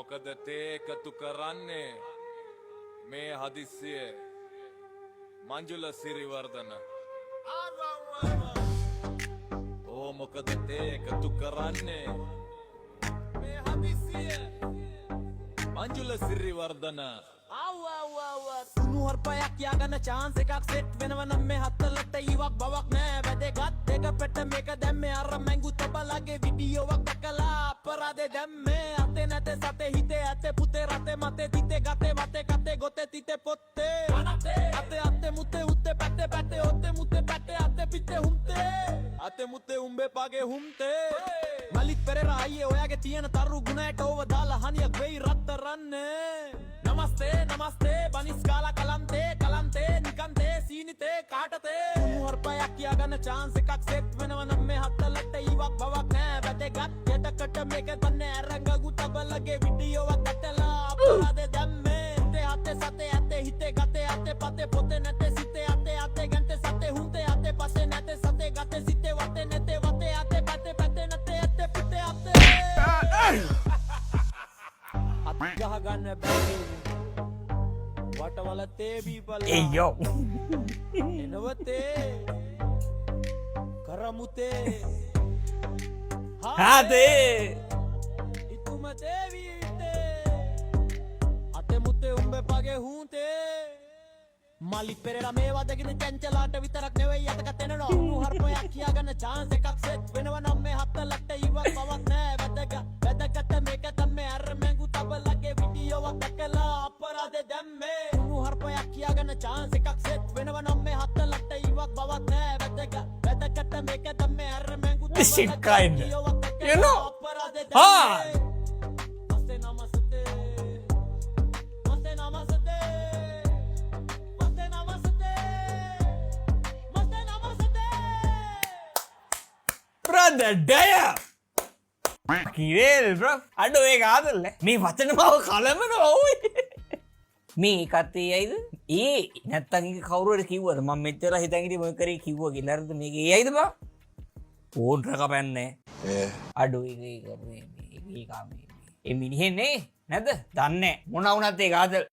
මොකද තේ එකතු කරන්නේ මේ හදිස්සියේ මංජුල සිරිවර්ධන ඕ මොකද තේ එකතු කරන්නේ මේ හදිස්සියේ මංජුල සිරිවර්ධන සුණු හර්පයක් යාගන්න chance එකක් set වෙනව නම් මේ හත්තලට ඊවක් බවක් නෑ වැදගත් දෙක පෙට මේක දැම්මේ අර මැංගු තබලගේ වීඩියෝවක් දැකලා අපරාධේ දැම්මේ අතේ නැතේ සතේ හිතේ ඇතේ පුතේ රතේ මතේ තිතේ ගතේ වතේ කතේ ගොතේ තිතේ පොත්තේ අතේ අතේ මුතේ උත්තේ පැත්තේ පැත්තේ ඔත්තේ මුතේ පැත්තේ අතේ පිටේ හුම්තේ අතේ මුතේ උඹේ පාගේ හුම්තේ මලික් පෙරේරා අයියේ ඔයාගේ තියෙන තරු ගුණයට ඕව දාලා හනියක් වෙයි රත්තරන්නේ नमस्ते नमस्ते बनिस्काला कलंते कलंते निकंते सीनिते काटते मुहरपया किया गन चांस එකක් සෙට් වෙනව නම් මේ හත්තලට ඊවක් බවක් නෑ වැදගත් යටකට මේක තන්නේ අරංගු තබලගේ වීඩියෝවක් දැකලා අපරාධේ දැම්මේ තේ අතේ සතේ ඇතේ හිතේ ගතේ අතේ පතේ පොතේ නැතේ සිතේ අතේ අතේ ගන්තේ සතේ හුන්තේ අතේ පතේ නැතේ සතේ ගතේ සිතේ වතේ නැතේ වතේ අතේ පතේ පතේ නැතේ ඇතේ පිටේ අතේ අත් ගහ ගන්න බැරි වටවල තේ බීපලා එයෝ එනවතේ කරමුතේ හාදේ ඉතුම දේවීතේ අතෙමුතේ උඹේ පගේ හුන්තේ මලික් පෙරේරා මේවා දෙකින් චංචලාට විතරක් නෙවෙයි යටකට එනවා උණු හර්පයක් කියාගන්න chance එකක් සෙට් වෙනව නම් මේ හත්තලට ඉවක් බවක් නෑ වැදගත් මේක තමයි අර මැංගු තබලගේ වීඩියෝවක් දැකලා අපරාධේ දැම්මේ උණු හර්පයක් කියාගන්න chance එකක් සෙට් වෙනව නම් මේ හත්තලට ඉවක් බවක් නෑ වැදගත් මේක තමයි අර මැංගු This shit kind. You know? hard. brother damn කිරේල් bro අඩෝ ඒක ආදල්ල මේ වචන මාව කලමනවා ඕයි මේ එකත් ඒ අයිද ඒ නැත්තම් ඒක කවුරුහරි කිව්වද මම මෙච්චර හිතන් හිටියේ මොකක් කරේ කිව්වා කියලා හරිද මේක ඒ අයිද බා ෆෝන් රකපන්නේ අඩෝ ඒක මේ ඒ මිනිහෙන්නේ නැද්ද දන්නේ මොන වුණත් ඒක ආදල්